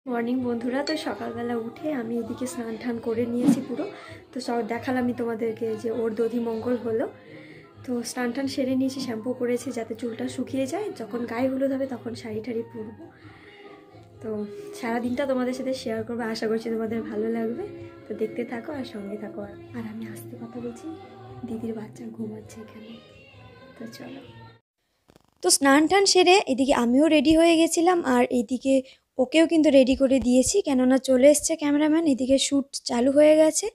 Morning বন্ধুরা। তো সকালবেলা উঠে আমি এদিকে স্নান টান করে নিয়েছি পুরো। তো সব দেখালামই তোমাদেরকে যে ওর দধি মঙ্গল হলো। তো স্নান টান সেরে নিয়েছি, শ্যাম্পু করেছি যাতে চুলটা শুকিয়ে যায়, যখন গায়ে হলুদ হবে তখন শাড়ি টাড়ি পরবো। তো সারাদিনটা তোমাদের সাথে শেয়ার করবো, আশা করছি তোমাদের ভালো লাগবে। তো দেখতে থাকো আর সঙ্গে থাকো। আর আমি আস্তে কথা বলছি, দিদির বাচ্চা ঘুমাচ্ছে এখানে। তো চলো। তো স্নান টান সেরে এদিকে আমিও রেডি হয়ে গেছিলাম, আর এইদিকে ওকেও কিন্তু রেডি করে দিয়েছি, কেননা চলে এসছে ক্যামেরাম্যান, এদিকে শ্যুট চালু হয়ে গেছে।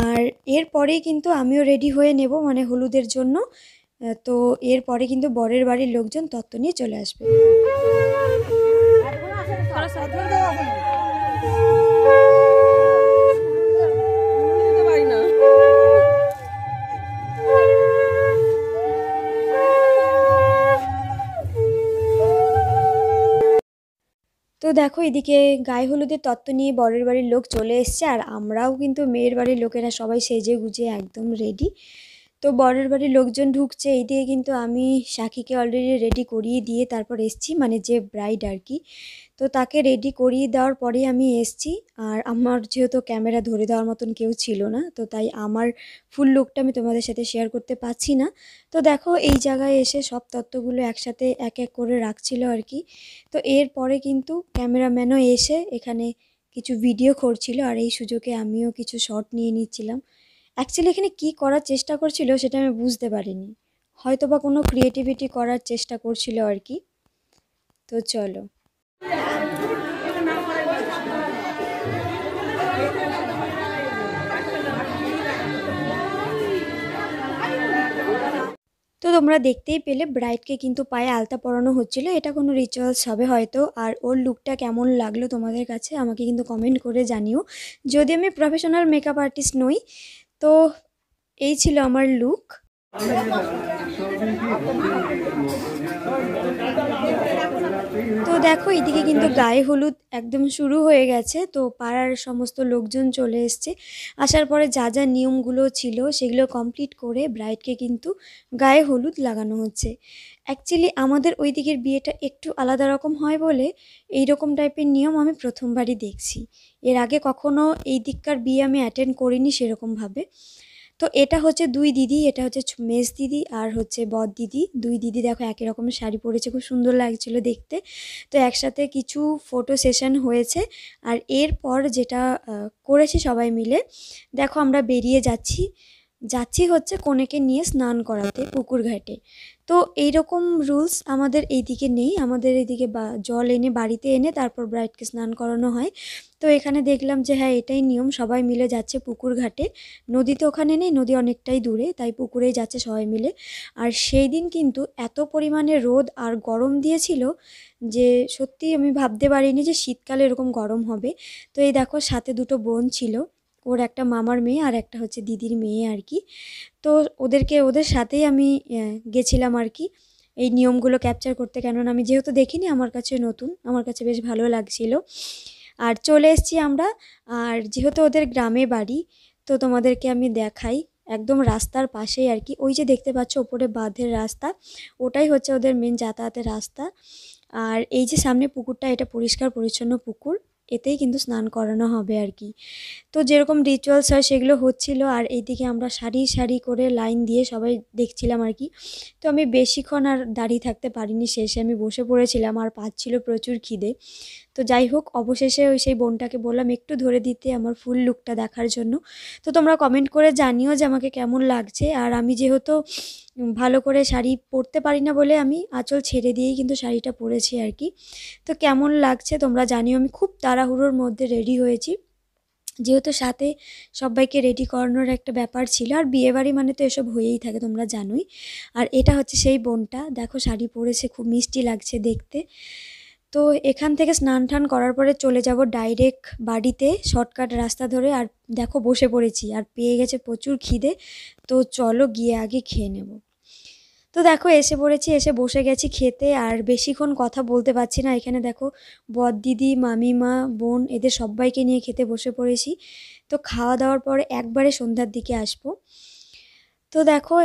আর এরপরেই কিন্তু আমিও রেডি হয়ে নেব, মানে হলুদের জন্য। তো এরপরে কিন্তু বরের বাড়ির লোকজন তত্ত্ব নিয়ে চলে আসবে। তো দেখো এদিকে গায়ে হলুদের তত্ত্ব নিয়ে বরের বাড়ির লোক চলে এসছে, আর আমরাও কিন্তু মেয়ের বাড়ির লোকেরা সবাই সেজে গুজে একদম রেডি। তো বরের বাড়ির লোকজন ঢুকছে, এই দিয়ে কিন্তু আমি সাকিকে অলরেডি রেডি করিয়ে দিয়ে তারপর এসছি, মানে যে ব্রাইড আর কি। তো তাকে রেডি করিয়ে দেওয়ার পরেই আমি এসছি। আর আমার যেহেতু ক্যামেরা ধরে দেওয়ার মতন কেউ ছিল না, তো তাই আমার ফুল লুকটা আমি তোমাদের সাথে শেয়ার করতে পারছি না। তো দেখো এই জায়গায় এসে সব তত্ত্বগুলো একসাথে এক এক করে রাখছিল আর কি। তো এরপরে কিন্তু ক্যামেরাম্যানও এসে এখানে কিছু ভিডিও করছিল, আর এই সুযোগে আমিও কিছু শট নিয়ে নিচ্ছিলাম। অ্যাকচুয়ালি এখানে কি করার চেষ্টা করছিল সেটা আমি বুঝতে পারিনি, হয়তো বা কোনো ক্রিয়েটিভিটি করার চেষ্টা করছিল আর কি। তো চলো। তো তোমরা দেখতেই পেলে ব্রাইডকে কিন্তু পায়ে আলতা পরানো হচ্ছিল, এটা কোনো রিচুয়ালস হবে হয়তো। আর ওর লুকটা কেমন লাগলো তোমাদের কাছে আমাকে কিন্তু কমেন্ট করে জানিও। যদি আমি প্রফেশনাল মেকআপ আর্টিস্ট নই, তো এই ছিল আমার লুক। তো দেখো এদিকে কিন্তু গায়ে হলুদ একদম শুরু হয়ে গেছে, তো পাড়ার সমস্ত লোকজন চলে এসছে। আসার পরে যা যা নিয়মগুলো ছিল সেগুলো কমপ্লিট করে ব্রাইডকে কিন্তু গায়ে হলুদ লাগানো হচ্ছে। অ্যাকচুয়ালি আমাদের ওই দিকের বিয়েটা একটু আলাদা রকম হয় বলে এই রকম টাইপের নিয়ম আমি প্রথমবারই দেখছি। এর আগে কখনো এই দিককার বিয়ে আমি অ্যাটেন্ড করিনি সেরকমভাবে। তো এটা হচ্ছে দুই দিদি, এটা হচ্ছে মেজ দিদি আর হচ্ছে বর দিদি। দুই দিদি দেখো একই রকমের শাড়ি পরেছে, খুব সুন্দর লাগছিল দেখতে। তো একসাথে কিছু ফটো সেশন হয়েছে। আর এরপর যেটা করেছি সবাই মিলে, দেখো আমরা বেরিয়ে যাচ্ছি যাচ্ছি হচ্ছে কনেকে নিয়ে স্নান করাতে পুকুর ঘাটে। তো এইরকম রুলস আমাদের এইদিকে নেই, আমাদের এইদিকে জল এনে বাড়িতে এনে তারপর ব্রাইডকে স্নান করানো হয়। তো এখানে দেখলাম যে হ্যাঁ এটাই নিয়ম, সবাই মিলে যাচ্ছে পুকুর ঘাটে। নদী তো ওখানে নেই, নদী অনেকটাই দূরে, তাই পুকুরেই যাচ্ছে সবাই মিলে। আর সেই দিন কিন্তু এত পরিমাণে রোদ আর গরম দিয়েছিল যে সত্যি আমি ভাবতে পারিনি যে শীতকালে এরকম গরম হবে। তো এই দেখো সাথে দুটো বোন ছিল, ওর একটা মামার মেয়ে আর একটা হচ্ছে দিদির মেয়ে আর কি। তো ওদের সাথেই আমি গেছিলাম আর কি এই নিয়মগুলো ক্যাপচার করতে, কেননা আমি যেহেতু দেখিনি আমার কাছে নতুন, আমার কাছে বেশ ভালো লাগছিল। আর চলে এসেছি আমরা। আর যেহেতু ওদের গ্রামে বাড়ি, তো তোমাদেরকে আমি দেখাই একদম রাস্তার পাশেই আর কি, ওই যে দেখতে পাচ্ছ ওপরে বাঁধের রাস্তা, ওটাই হচ্ছে ওদের মেন যাতায়াতের রাস্তা। আর এই যে সামনে পুকুরটা, এটা পরিষ্কার পরিচ্ছন্ন পুকুর, এতেই কিন্তু স্নান করানো হবে আর কি। তো যেরকম রিচুয়ালস হয় সেগুলো হচ্ছিল। আর এইদিকে আমরা সারি সারি করে লাইন দিয়ে সবাই দেখছিলাম আর কি। তো আমি বেশিক্ষণ আর দাঁড়িয়ে থাকতে পারিনি, শেষে আমি বসে পড়েছিলাম, আর পাচ্ছিল প্রচুর খিদে। তো যাই হোক অবশেষে সেই বোনটাকে বললাম একটু ধরে দিতে আমার ফুল লুকটা দেখার জন্য। তো তোমরা কমেন্ট করে জানিও যে আমাকে কেমন লাগছে। আর আমি যেহেতু ভালো করে শাড়ি পরতে পারি না বলে আমি আঁচল ছেড়ে দিয়েই কিন্তু শাড়িটা পরেছি আর কি। তো কেমন লাগছে তোমরা জানিও। আমি খুব তাড়াহুড়োর মধ্যে রেডি হয়েছি, যেহেতু সাথে সবাইকে রেডি করানোর একটা ব্যাপার ছিল, আর বিয়েবাড়ি মানে তো এসব হয়েই থাকে তোমরা জানোই। আর এটা হচ্ছে সেই বোনটা, দেখো শাড়ি পরেছে, খুব মিষ্টি লাগছে দেখতে। তো এখান থেকে স্নান টান করার পরে চলে যাব ডাইরেক্ট বাড়িতে শর্টকাট রাস্তা ধরে। আর দেখো বসে পড়েছি, আর পেয়ে গেছে প্রচুর খিদে, তো চলো গিয়ে আগে খেয়ে নেব। তো দেখো এসে পড়েছি, এসে বসে গেছি খেতে, আর বেশিক্ষণ কথা বলতে পারছি না। এখানে দেখো বর দিদি, মামিমা, বোন এদের সবাইকে নিয়ে খেতে বসে পড়েছি। তো খাওয়া দাওয়ার পরে একবারে সন্ধ্যার দিকে আসবো। তো দেখো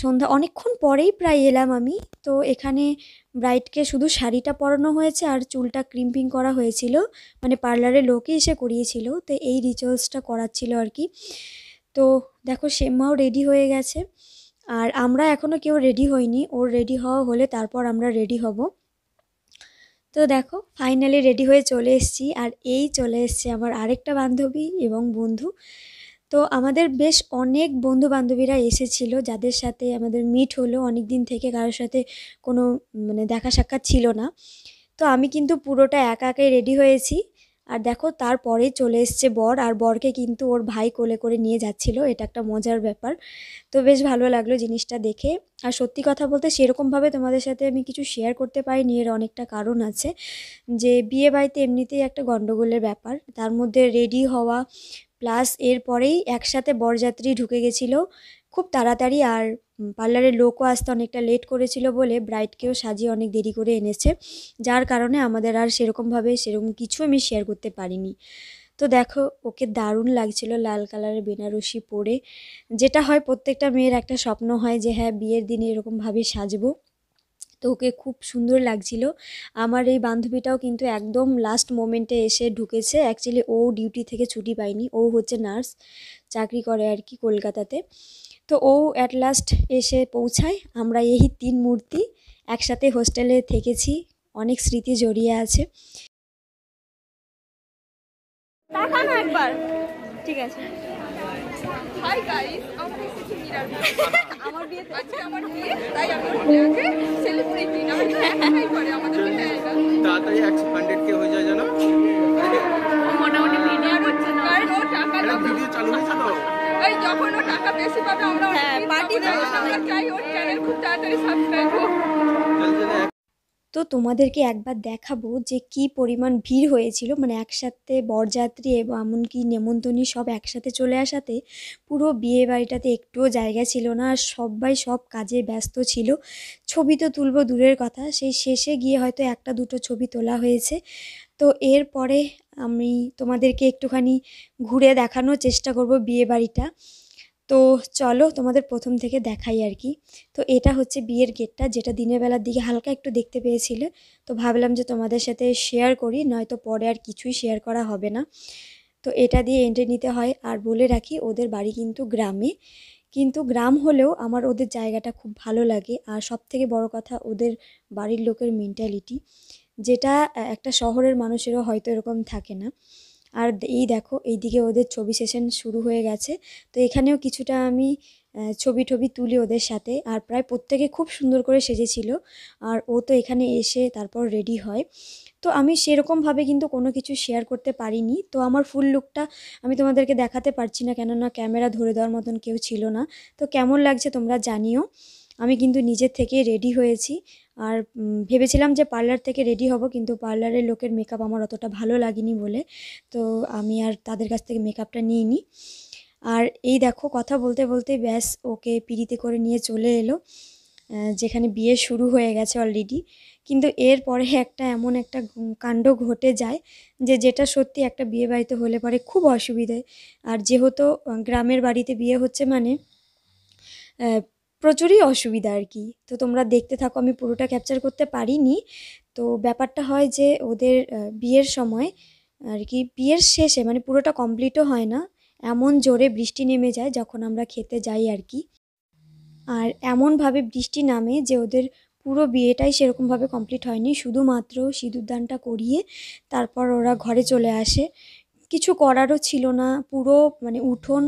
সন্ধ্যা অনেকক্ষণ পরেই প্রায় এলাম আমি। তো এখানে ব্রাইডকে শুধু শাড়িটা পরানো হয়েছে আর চুলটা ক্রিম্পিং করা হয়েছিল, মানে পার্লারে লোকই এসে করিয়েছিল, তো এই রিচুয়ালসটা করাচ্ছিল আর কি। তো দেখো শ্যামাও রেডি হয়ে গেছে, আর আমরা এখনও কেউ রেডি হইনি। ওর রেডি হওয়া হলে তারপর আমরা রেডি হব। তো দেখো ফাইনালি রেডি হয়ে চলে এসেছি, আর এই চলে এসছে আমার আরেকটা বান্ধবী এবং বন্ধু। তো আমাদের বেশ অনেক বন্ধু বান্ধবীরা এসেছিল, যাদের সাথে আমাদের মিট হলো অনেক দিন থেকে, কারোর সাথে কোনো মানে দেখা সাক্ষাৎ ছিল না। তো আমি কিন্তু পুরোটা একা একাই রেডি হয়েছি। আর দেখো তারপরে চলে এসছে বর, আর বরকে কিন্তু ওর ভাই কোলে করে নিয়ে যাচ্ছিল, এটা একটা মজার ব্যাপার। তো বেশ ভালো লাগলো জিনিসটা দেখে। আর সত্যি কথা বলতে সেরকমভাবে তোমাদের সাথে আমি কিছু শেয়ার করতে পারিনি, এর অনেকটা কারণ আছে। যে বিয়ে বাড়িতে এমনিতেই একটা গণ্ডগোলের ব্যাপার, তার মধ্যে রেডি হওয়া প্লাস এরপরেই একসাথে বরযাত্রী ঢুকে গেছিলো খুব তাড়াতাড়ি। আর পার্লারের লোকও আসতে অনেকটা লেট করেছিল বলে ব্রাইডকেও সাজিয়ে অনেক দেরি করে এনেছে, যার কারণে আমাদের আর সেরকম কিছু আমি শেয়ার করতে পারিনি। তো দেখো ওকে দারুণ লাগছিল লাল কালারের বেনারসি পরে, যেটা হয় প্রত্যেকটা মেয়ের একটা স্বপ্ন হয় যে হ্যাঁ বিয়ের দিনে এরকমভাবে সাজবো। তো ওকে খুব সুন্দর লাগছিল। আমার এই বান্ধবীটাও কিন্তু একদম লাস্ট মোমেন্টে এসে ঢুকেছে। অ্যাকচুয়ালি ও ডিউটি থেকে ছুটি পায়নি, ও হচ্ছে নার্স, চাকরি করে আর কি কলকাতাতে। তো ও অ্যাট লাস্ট এসে পৌঁছায়। আমরা এই 3 মূর্তি একসাথে হোস্টেলে থেকেছি, অনেক স্মৃতি জড়িয়ে আছে। তাকান একবার, ঠিক আছে। হাই গাইস, আমরা এসেছি মীরার বিয়ে। আমার বিয়ে, আজকে আমার বিয়ে, তাই আমি ওকে সেলিব্রেট করি না। একাই করে আমাদের বিয়ে এটা। তাড়াতাড়ি 100 কে হয়ে যায় জানো, মোটামুটি ভিডিও করছে না, কারণ ও টাকা ভিডিও চালু হয়েছে তো। এই যখন ও টাকা বেশি পাবে আমরা পার্টি দেব। আমরা চাই ওর চ্যানেল খুব তাড়াতাড়ি সাবস্ক্রাইব হোক। তো তোমাদেরকে একবার দেখাবো যে কি পরিমাণ ভিড় হয়েছিল, মানে একসাথে বরযাত্রী এবং এমনকি নেমন্তন্নী সব একসাথে চলে আসাতে পুরো বিয়ে বাড়িটাতে একটুও জায়গা ছিল না, আর সবাই সব কাজে ব্যস্ত ছিল। ছবি তো তুলবো দূরের কথা, সেই শেষে গিয়ে হয়তো একটা দুটো ছবি তোলা হয়েছে। তো এরপরে আমি তোমাদেরকে একটুখানি ঘুরে দেখানোর চেষ্টা করব বিয়ে বাড়িটা। তো চলো তোমাদের প্রথম থেকে দেখাই আর কি। তো এটা হচ্ছে বিয়ের গেটটা, যেটা দিনের বেলার দিকে হালকা একটু দেখতে পেয়েছিলে। তো ভাবলাম যে তোমাদের সাথে শেয়ার করি, নয়তো পরে আর কিছুই শেয়ার করা হবে না। তো এটা দিয়ে এন্ট্রি নিতে হয়। আর বলে রাখি ওদের বাড়ি কিন্তু গ্রামে, কিন্তু গ্রাম হলেও আমার ওদের জায়গাটা খুব ভালো লাগে। আর সবথেকে বড় কথা ওদের বাড়ির লোকের মেন্টালিটি, যেটা একটা শহরের মানুষেরও হয়তো এরকম থাকে না। আর এই দেখো এইদিকে ওদের ছবি সেশন শুরু হয়ে গেছে। তো এখানেও কিছুটা আমি ছবি টবি তুলি ওদের সাথে। আর প্রায় প্রত্যেকে খুব সুন্দর করে সেজেছিল। আর ও তো এখানে এসে তারপর রেডি হয়। তো আমি সেরকমভাবে কিন্তু কোনো কিছু শেয়ার করতে পারিনি। তো আমার ফুল লুকটা আমি তোমাদেরকে দেখাতে পারছি না, কেননা ক্যামেরা ধরে দেওয়ার মতন কেউ ছিল না। তো কেমন লাগছে তোমরা জানিও। আমি কিন্তু নিজের থেকে রেডি হয়েছি। আর ভেবেছিলাম যে পার্লার থেকে রেডি হব, কিন্তু পার্লারের লোকের মেকআপ আমার অতটা ভালো লাগেনি বলে তো আমি আর তাদের কাছ থেকে মেকআপটা নিইনি। আর এই দেখো কথা বলতে বলতে ব্যাস ওকে পিড়িতে করে নিয়ে চলে এলো, যেখানে বিয়ে শুরু হয়ে গেছে অলরেডি। কিন্তু এরপরে একটা এমন একটা কাণ্ড ঘটে যায় যেটা সত্যি একটা বিয়ে বাড়িতে হলে পরে খুব অসুবিধে। আর যেহেতু গ্রামের বাড়িতে বিয়ে হচ্ছে মানে প্রচুরই অসুবিধা আর কি। তো তোমরা দেখতে থাকো, আমি পুরোটা ক্যাপচার করতে পারিনি। তো ব্যাপারটা হয় যে ওদের বিয়ের সময় আর কি, বিয়ের শেষে মানে পুরোটা কমপ্লিটও হয় না, এমন জোরে বৃষ্টি নেমে যায় যখন আমরা খেতে যাই আর কি। আর এমনভাবে বৃষ্টি নামে যে ওদের পুরো বিয়েটাই সেরকমভাবে কমপ্লিট হয়নি, শুধুমাত্র সিঁদুরদানটা করিয়ে তারপর ওরা ঘরে চলে আসে। কিছু করারও ছিল না, পুরো মানে উঠোন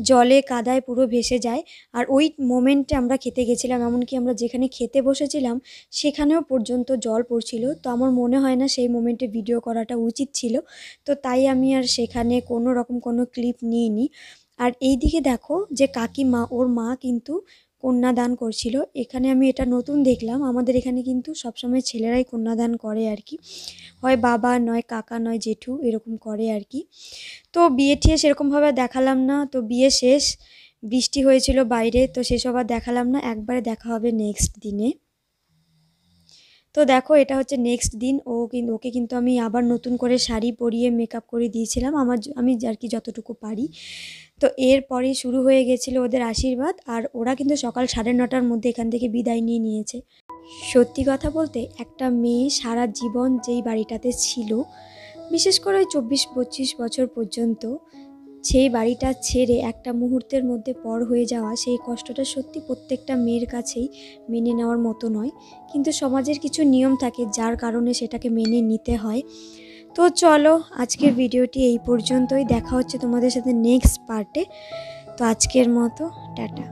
জলে কাদায় পুরো ভেসে যায়। আর ওই মোমেন্টে আমরা খেতে গেছিলাম, এমনকি আমরা যেখানে খেতে বসেছিলাম সেখানেও পর্যন্ত জল পড়ছিল। তো আমার মনে হয় না সেই মোমেন্টে ভিডিও করাটা উচিত ছিল, তো তাই আমি আর সেখানে কোনো রকম কোনো ক্লিপ নিইনি। আর এই দিকে দেখো যে কাকিমা, ওর মা কিন্তু কন্যাদান করছিল। এখানে আমি এটা নতুন দেখলাম, আমাদের এখানে কিন্তু সবসময় ছেলেরাই কন্যাদান করে আর কি, হয় বাবা নয় কাকা নয় জেঠু এরকম করে আর কি। তো বিয়ে ঠিয়ে সেরকমভাবে দেখালাম না। তো বিয়ে শেষ, বৃষ্টি হয়েছিল বাইরে, তো সেসব আর দেখালাম না, একবারে দেখা হবে নেক্সট দিনে। তো দেখো এটা হচ্ছে নেক্সট দিন। ওকে কিন্তু আমি আবার নতুন করে শাড়ি পরিয়ে মেকআপ করে দিয়েছিলাম আমি আর কি যতটুকু পারি। তো এরপরেই শুরু হয়ে গেছিলো ওদের আশীর্বাদ, আর ওরা কিন্তু সকাল 9:30টার মধ্যে এখান থেকে বিদায় নিয়ে নিয়েছে। সত্যি কথা বলতে একটা মেয়ে সারা জীবন যেই বাড়িটাতে ছিল, বিশেষ করে ওই 24-25 বছর পর্যন্ত, সেই বাড়িটা ছেড়ে একটা মুহূর্তের মধ্যে পর হয়ে যাওয়া, সেই কষ্টটা সত্যি প্রত্যেকটা মেয়ের কাছেই মেনে নেওয়ার মতো নয়। কিন্তু সমাজের কিছু নিয়ম থাকে যার কারণে সেটাকে মেনে নিতে হয়। তো চলো আজকের ভিডিওটি এই পর্যন্তই, দেখা হচ্ছে তোমাদের সাথে নেক্সট পার্টে। তো আজকের মতো টাটা।